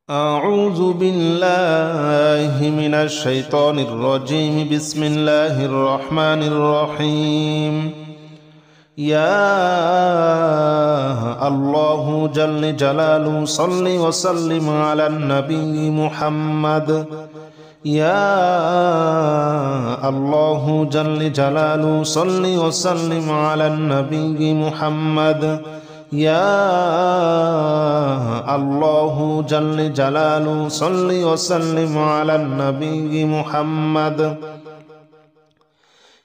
أعوذ بالله من الشيطان الرجيم. بسم الله الرحمن الرحيم. يا الله جل جلاله صل وسلم على النبي محمد. يا الله جل جلاله صل وسلم على النبي محمد. يا الله جل جلاله صل وسلم على النبي محمد.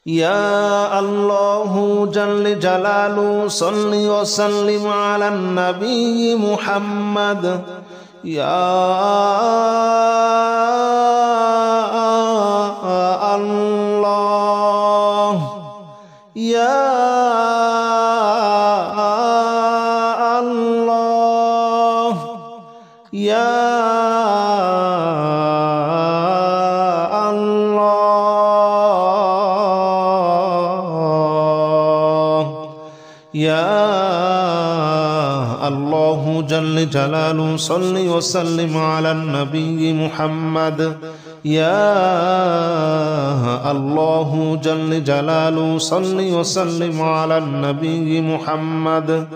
يا الله جل جلاله صل وسلم على النبي محمد. يا الله يا يا الله يا الله جل جلاله صل وسلم على النبي محمد. يا الله جل جلاله صل وسلم على النبي محمد.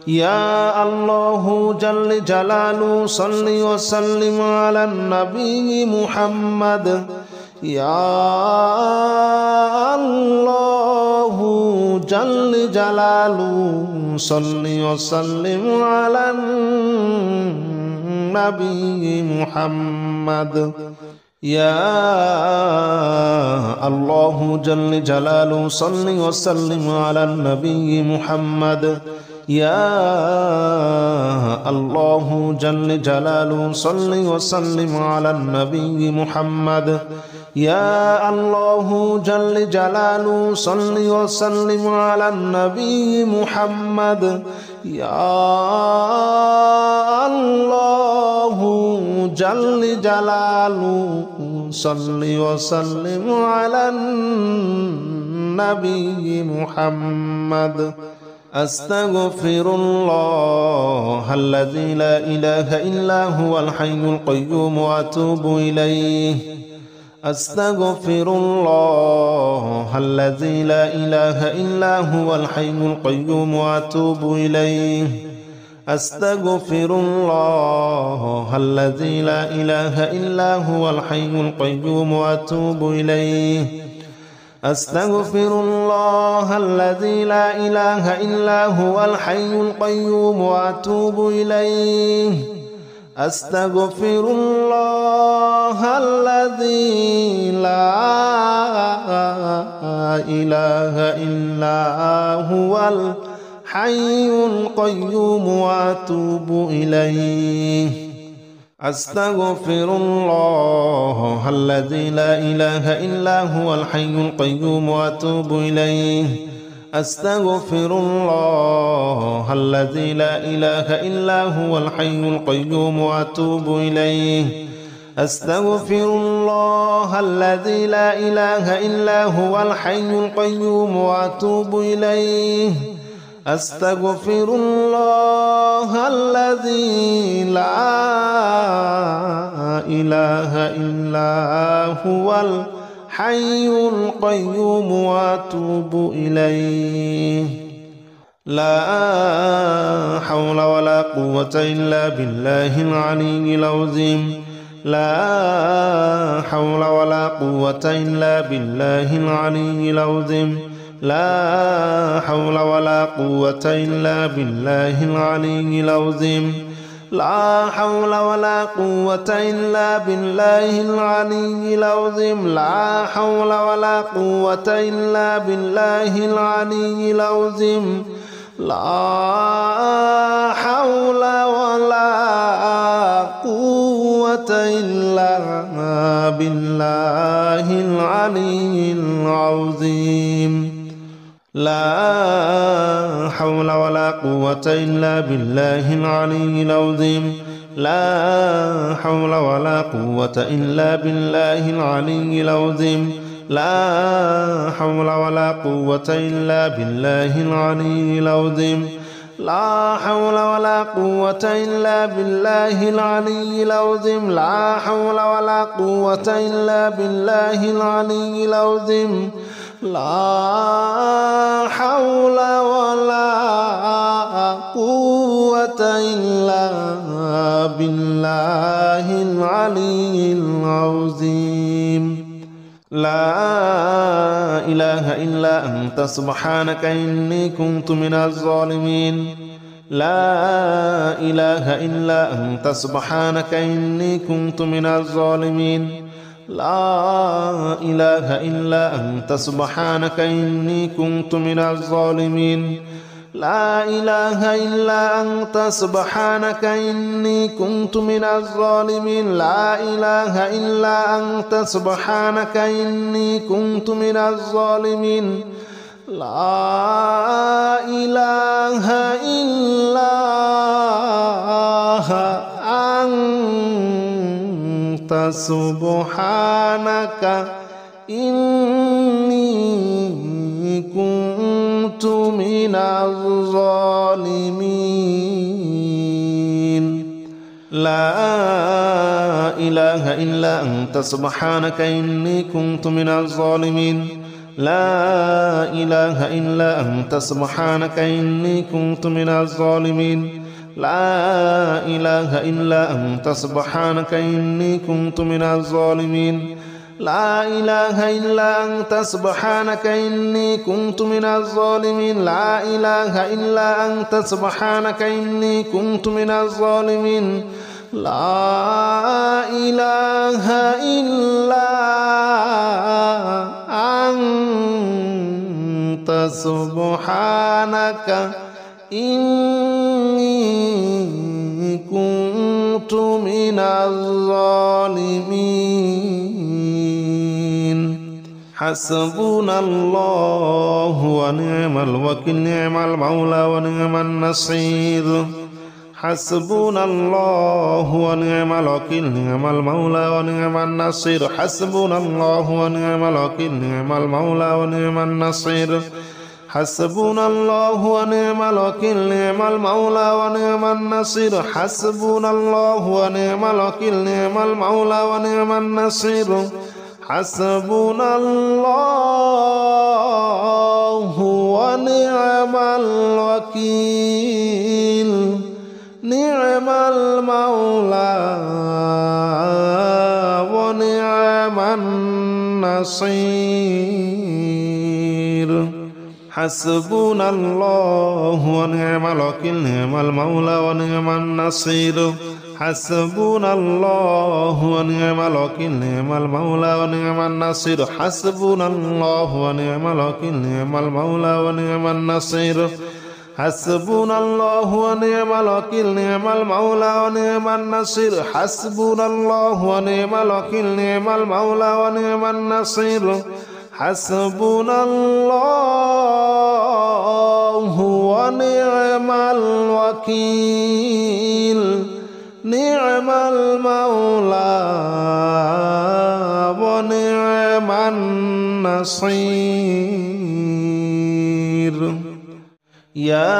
يا الله جل جلاله صل وسلم على النبي محمد. يا الله جل جلاله صل وسلم على النبي محمد. يا الله جل جلاله صل وسلم على النبي محمد. يا الله جل جلاله صل وسلم على النبي محمد. يا الله جل جلاله صل وسلم على النبي محمد. يا الله جل جلاله صل وسلم على النبي محمد. أستغفر الله الذي لا إله إلا هو الحي القيوم وأتوب إليه. أستغفر الله الذي لا إله إلا هو الحي القيوم وأتوب إليه. أستغفر الله الذي لا إله إلا هو الحي القيوم وأتوب إليه. أستغفر الله الذي لا إله إلا هو الحي القيوم وأتوب إليه. أستغفر الله الذي لا إله إلا هو الحي القيوم وأتوب إليه. أستغفر الله الذي لا إله إلا هو الحي القيوم وأتوب إليه. أستغفر الله الذي لا إله إلا هو الحي القيوم وأتوب إليه. أستغفر الله الذي لا إله إلا هو الحي القيوم وأتوب إليه. أستغفر الله الذي لا إله إلا هو الحي القيوم وأتوب إليه. لا حول ولا قوة إلا بالله العلي العظيم. لا حول ولا قوة إلا بالله العلي العظيم. لا حول ولا قوة إلا بالله العلي العظيم. لا حول ولا قوة إلا بالله العلي العظيم. لا حول ولا قوة إلا بالله العلي العظيم. لا حول ولا قوة إلا بالله العلي العظيم. لا حول ولا قوة إلا بالله العلي العظيم. لا حول ولا قوة إلا بالله العلي العظيم. لا حول ولا قوة إلا بالله العلي العظيم. لا حول ولا قوة إلا بالله العلي العظيم لا حول ولا قوة إلا بالله العلي العظيم لا حول ولا قوة إلا بالله العلي العظيم لا إله إلا أنت سبحانك إني كنت من الظالمين لا إله إلا أنت سبحانك إني كنت من الظالمين لا إله إلا أنت سبحانك إني كنت من الظالمين لا إله إلا أنت سبحانك إني كنت من الظالمين لا إله إلا أنت سبحانك إني كنت من الظالمين لا إله إلا أنت سبحانك إني كنت من الظالمين لا إله إلا أنت سبحانك إني كنت من الظالمين لا إله إلا أنت سبحانك إني كنت من الظالمين لا إله إلا أنت سبحانك إني كنت من الظالمين لا إله إلا أنت سبحانك إني كنت من الظالمين لا إله إلا أنت سبحانك إني كنت من الظالمين لا إله إلا أنت سبحانك إني كنت من الظالمين حسبنا الله ونعم الوكيل نعم المولى ونعم النصير حسبنا الله ونعم الوكيل نعم المولى ونعم النصير حسبنا الله ونعم الوكيل نعم المولى ونعم النصير حسبنا الله ونعم الوكيل نعم المولى ونعم النصير حسبنا الله ونعم الوكيل نعم المولى ونعم النصير حسبنا الله ونعم الوكيل نعم المولى ونعم النصير حسبنا الله ونعم الوكيل نعم المولى ونعم النصير حسبنا الله ونعم الوكيل نعم المولى ونعم النصير حسبنا الله ونعم الوكيل نعم المولى ونعم النصير حسبنا الله ونعم الوكيل نعم المولى ونعم النصير حسبنا الله ونعم الوكيل نعم المولى ونعم النصير حسبنا الله ونعم الوكيل نعم المولى ونعم النصير يا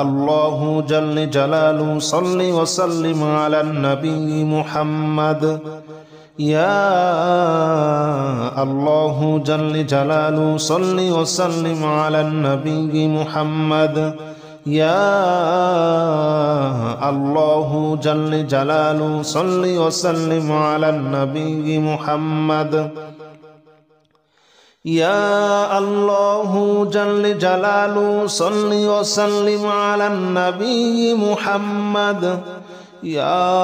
الله جل جلاله صل وسلم على النبي محمد يا الله جل جلاله صل وسلم على النبي محمد يا الله جل جلاله صل وسلم على النبي محمد يا الله جل جلاله صل وسلم على النبي محمد يا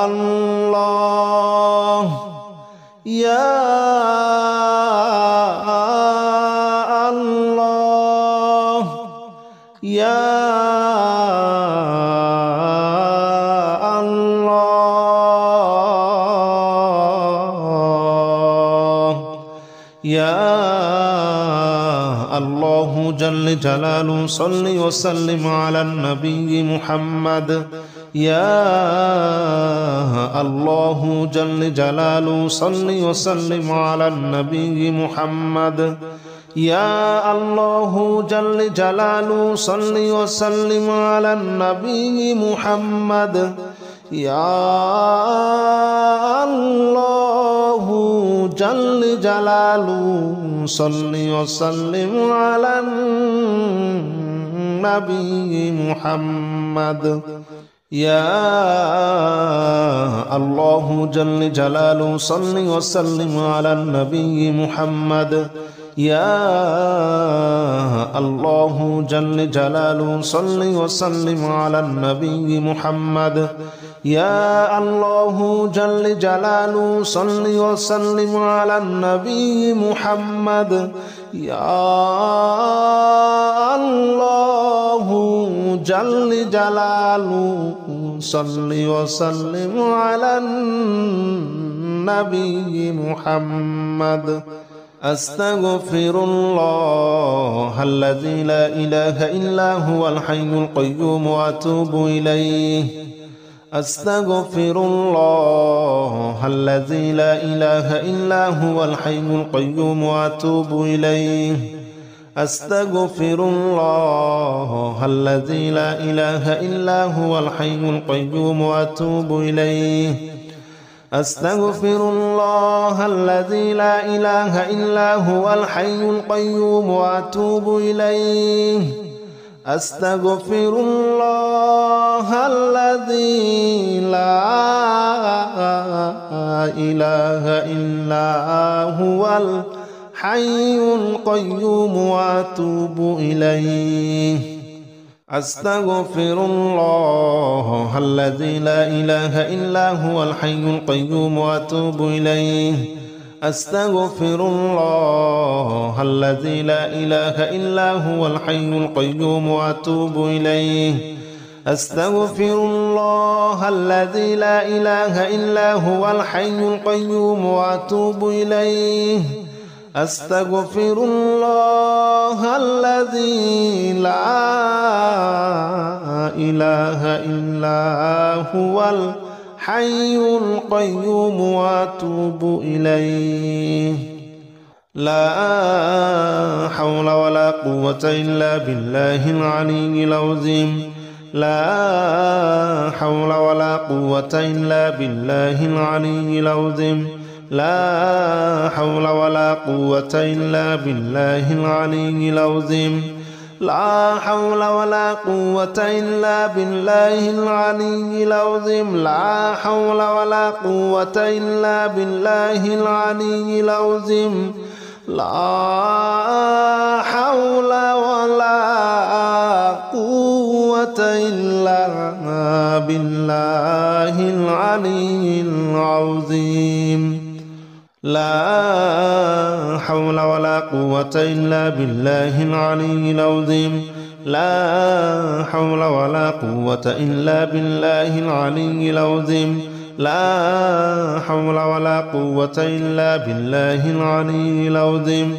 الله يا الله يا الله جل جلاله صل وسلم على النبي محمد يا الله جل جلاله صل وسلم على النبي محمد. يا الله جل جلاله صل وسلم على النبي محمد. يا الله جل جلاله صل وسلم على النبي محمد. يا الله جل جلاله صل وسلم على النبي محمد. يا الله جل جلاله صل وسلم على النبي محمد. يا الله جل جلاله صل وسلم على النبي محمد. يا الله جل جلاله صل وسلم على النبي محمد. أستغفر الله الذي لا إله إلا هو الحي القيوم وأتوب إليه. أستغفر الله الذي لا إله إلا هو الحي القيوم وأتوب إليه. أستغفر الله الذي لا إله إلا هو الحي القيوم وأتوب إليه. أستغفر الله الذي لا إله إلا هو الحي القيوم وأتوب إليه. أستغفر الله الذي لا إله إلا هو الحي القيوم وأتوب إليه. أستغفر الله الذي لا إله إلا هو الحي القيوم وأتوب إليه. أستغفر الله الذي لا إله إلا هو الحي القيوم وأتوب إليه. أستغفر الله الذي لا إله إلا هو الحي القيوم وأتوب إليه. أستغفر الله الذي لا إله إلا هو الحي القيوم وأتوب إليه. لا حول ولا قوة إلا بالله العلي العظيم. لا حول ولا قوة إلا بالله العلي العظيم. لا حول ولا قوة إلا بالله العلي العظيم. لا حول ولا قوة إلا بالله العلي العظيم. لا حول ولا قوة إلا بالله العلي العظيم. لا حول ولا قوة إلا بالله العلي العظيم. لا حول ولا قوة إلا بالله العلي العظيم. لا حول ولا قوة إلا بالله العلي العظيم. لا حول ولا قوة إلا بالله العلي العظيم.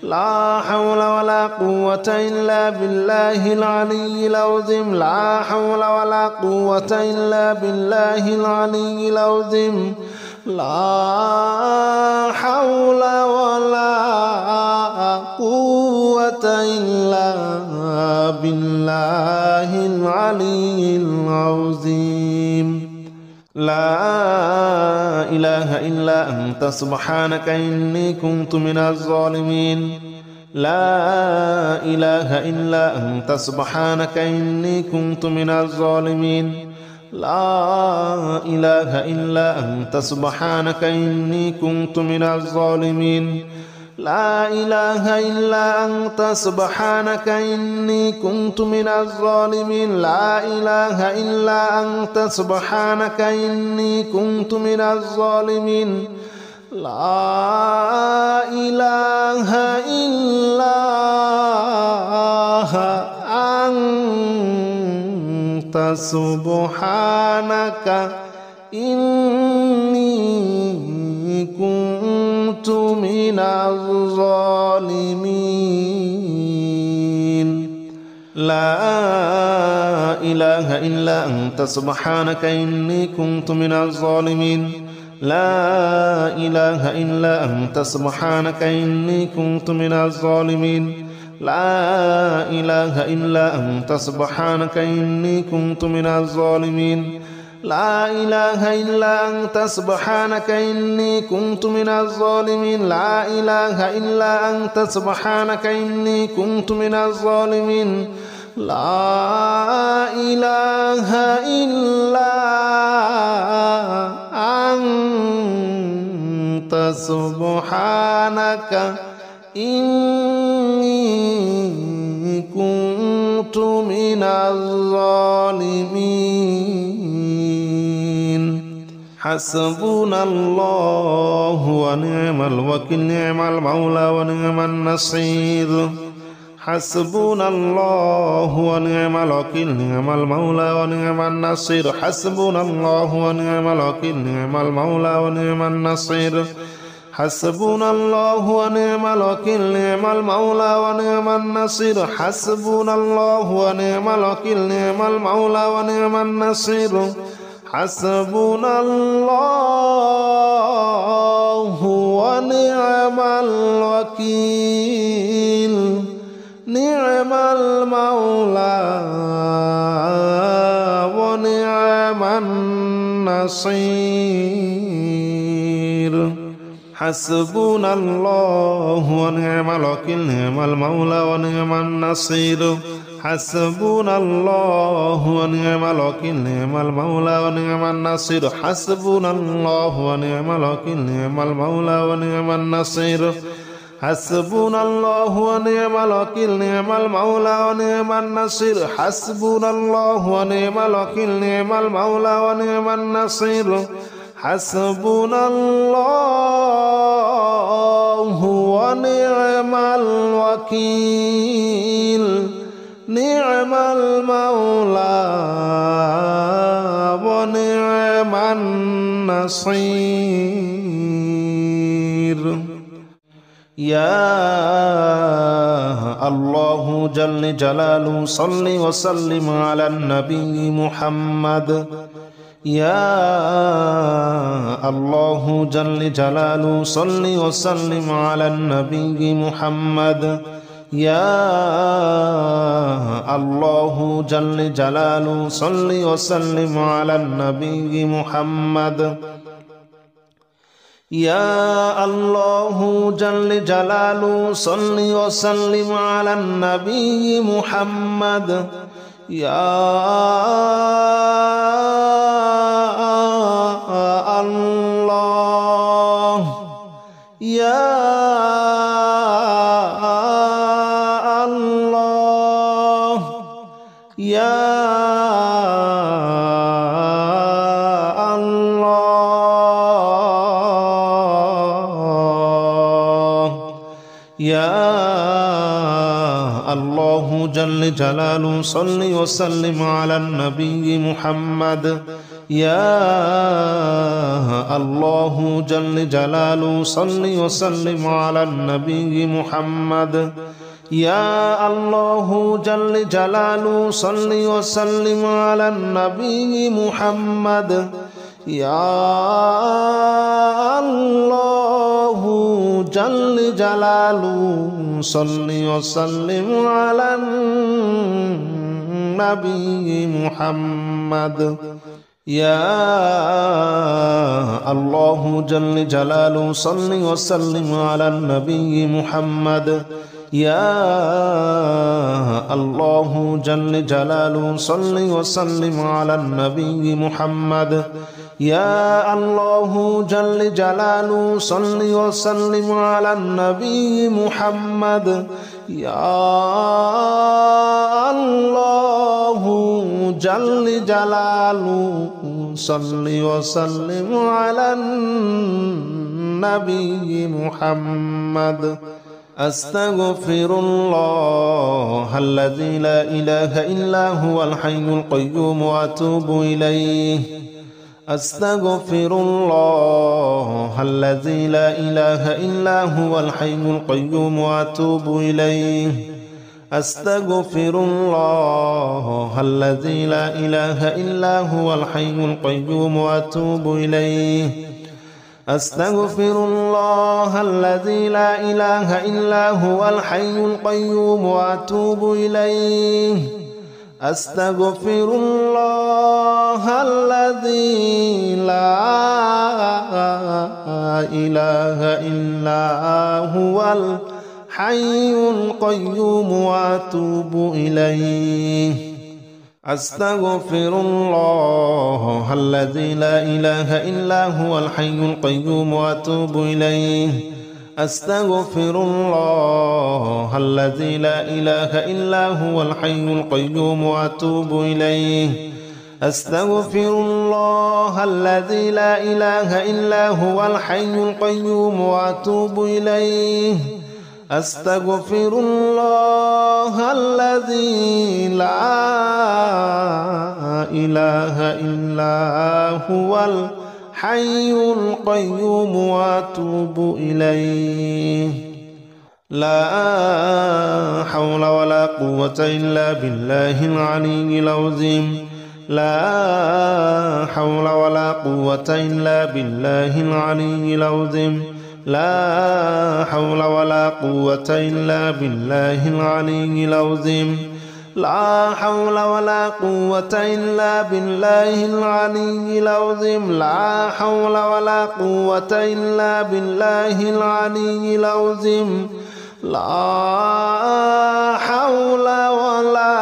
لا حول ولا قوة إلا بالله العلي العظيم. لا حول ولا قوة إلا بالله العلي العظيم. لا حول ولا قوة إلا بالله العلي العظيم. لا إله إلا أنت سبحانك إني كنت من الظالمين. لا إله إلا أنت سبحانك إني كنت من الظالمين. لا إله إلا أنت سبحانك إني كنت من الظالمين. لا إله إلا أنت سبحانك إني كنت من الظالمين. لا إله إلا أنت سبحانك إني كنت من الظالمين. لا إله إلا أنت سبحانك إني كنت من الظالمين. لا إله إلا أنت سبحانك إني كنت من الظالمين لا إله إلا أنت سبحانك إني كنت من الظالمين لا إله إلا أنت سبحانك إني كنت من الظالمين لا إله إلا أنت سبحانك إني كنت من الظالمين لا إله إلا أنت سبحانك إني كنت من الظالمين لا إله إلا أنت سبحانك إني كنت من الظالمين حسبنا الله ونعم الوكيل نعم المولى ونعم النصير حسبنا الله ونعم الوكيل نعم المولى ونعم النصير حسبنا الله ونعم الوكيل نعم المولى ونعم النصير حسبنا الله ونعم الوكيل نعم المولى ونعم النصير حسبنا الله ونعم الوكيل نعم المولى ونعم النصير حسبنا الله ونعم الوكيل نعم المولى ونعم النصير حسبنا الله ونعم الوكيل نعم المولى ونعم النصير حسبنا الله ونعم الوكيل نعم المولى ونعم النصير حسبنا الله ونعم الوكيل نعم المولى ونعم النصير حسبنا الله ونعم الوكيل نعم المولى ونعم النصير حسبنا الله ونعم الوكيل نعم المولى ونعم النصير حسبنا الله ونعم الوكيل نعم المولى ونعم النصير يا الله جل جلاله صل وسلم على النبي محمد يا الله جل جلاله صل وسلم على النبي محمد يا الله جل جلاله صل وسلم على النبي محمد يا الله جل جلاله صل وسلم على النبي محمد يا الله يا الله يا يا الله جل جلاله صل وسلم على النبي محمد يا الله جل جلاله صل وسلم على النبي محمد يا الله جل جلاله صل وسلم على النبي محمد يا الله جل جلاله صل وسلم على النبي محمد يا الله جل جلاله صل وسلم على النبي محمد يا الله جل جلاله صل وسلم على النبي محمد يا الله جل جلاله صل وسلم على النبي محمد يا الله جل جلاله صل وسلم على النبي محمد أستغفر الله الذي لا إله إلا هو الحي القيوم وأتوب إليه أستغفر الله الذي لا إله إلا هو الحي القيوم وأتوب إليه أستغفر الله الذي لا إله إلا هو الحي القيوم وأتوب إليه أستغفر الله الذي لا إله إلا هو الحي القيوم وأتوب إليه أستغفر الله الذي لا إله إلا هو الحي القيوم وأتوب إليه أستغفر الله الذي لا إله إلا هو الحي القيوم وأتوب إليه أستغفر الله الذي لا إله إلا هو الحي القيوم وأتوب إليه أستغفر الله الذي لا إله إلا هو الحي القيوم وأتوب إليه أستغفر الله الذي لا إله إلا هو الحي القيوم وأتوب إليه لا حول ولا قوة إلا بالله العلي العظيم لا حول ولا قوة إلا بالله العلي العظيم لا حول ولا قوة إلا بالله العلي العظيم لا حول ولا قوة إلا بالله العلي العظيم لا حول ولا قوة إلا بالله العلي العظيم لا حول ولا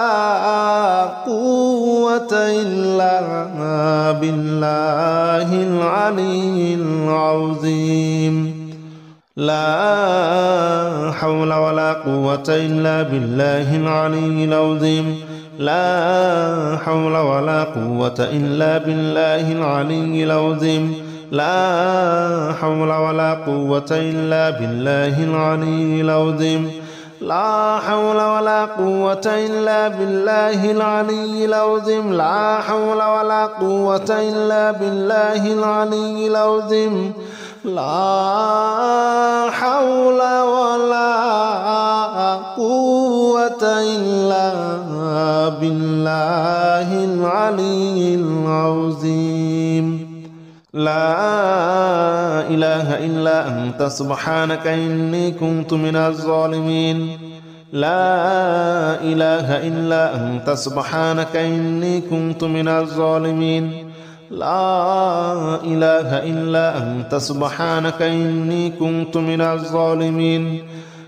قوة إلا بالله العلي العظيم لا حول ولا قوة إلا بالله العلي العظيم لا حول ولا قوة إلا بالله العلي العظيم لا حول ولا قوة إلا بالله العلي العظيم لا حول ولا قوة إلا بالله العلي العظيم لا حول ولا قوة إلا بالله العلي العظيم لا حول ولا قوة إلا بالله العلي العظيم لا إله إلا أنت سبحانك إني كنت من الظالمين لا إله إلا أنت سبحانك إني كنت من الظالمين لا إله إلا أنت سبحانك إني كنت من الظالمين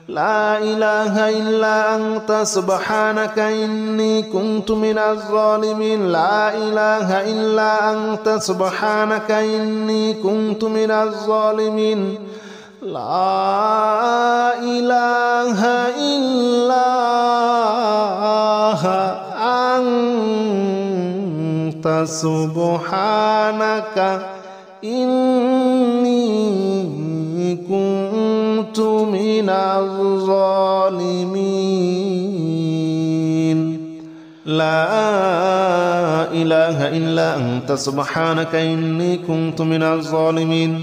لا إله إلا أنت سبحانك إني كنت من الظالمين لا إله إلا أنت سبحانك إني كنت من الظالمين لا إله إلا أنت سبحانك إني كنت من الظالمين لا إله إلا أنت سبحانك إني كنت من الظالمين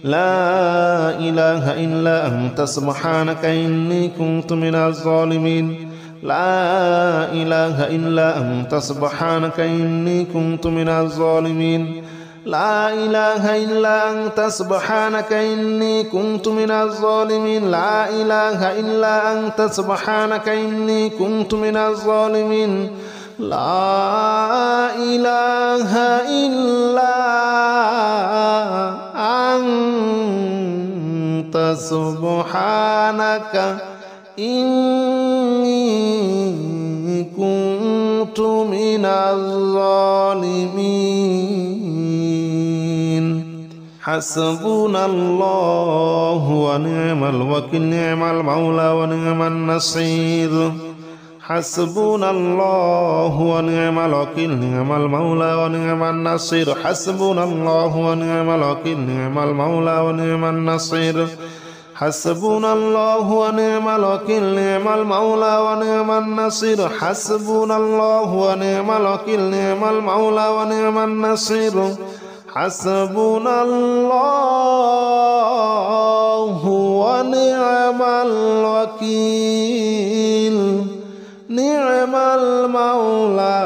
لا إله إلا أنت سبحانك إني كنت من الظالمين لا إله إلا أنت سبحانك إني كنت من الظالمين لا إله إلا أنت سبحانك إني كنت من الظالمين لا إله إلا أنت سبحانك إني كنت من الظالمين لا إله إلا أنت سبحانك إني كنت من الظالمين حسبنا الله ونعم الوكيل نعم المولى ونعم النصير حسبنا الله ونعم الوكيل نعم المولى ونعم النصير حسبنا الله ونعم الوكيل نعم المولى ونعم النصير حسبنا الله ونعم الوكيل نعم المولى ونعم النصير حسبنا الله ونعم الوكيل نعم المولى ونعم النصير حسبنا الله ونعم الوكيل نعم المولى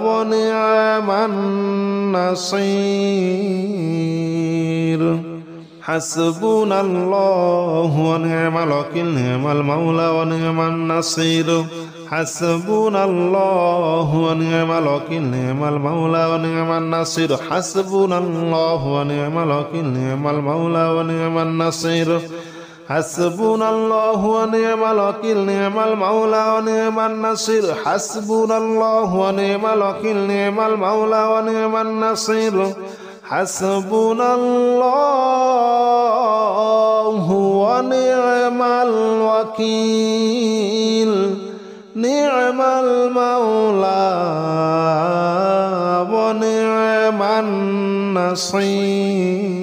ونعم النصير حسبنا الله ونعم الوكيل نعم المولى ونعم النصير حسبنا الله ونعم الوكيل نعم المولى ونعم النصير حسبنا الله ونعم الوكيل نعم المولى ونعم النصير حسبنا الله ونعم الوكيل نعم المولى ونعم النصير حسبنا الله ونعم الوكيل نعم المولى ونعم النصير حسبنا الله ونعم الوكيل نعم المولى ونعم النصير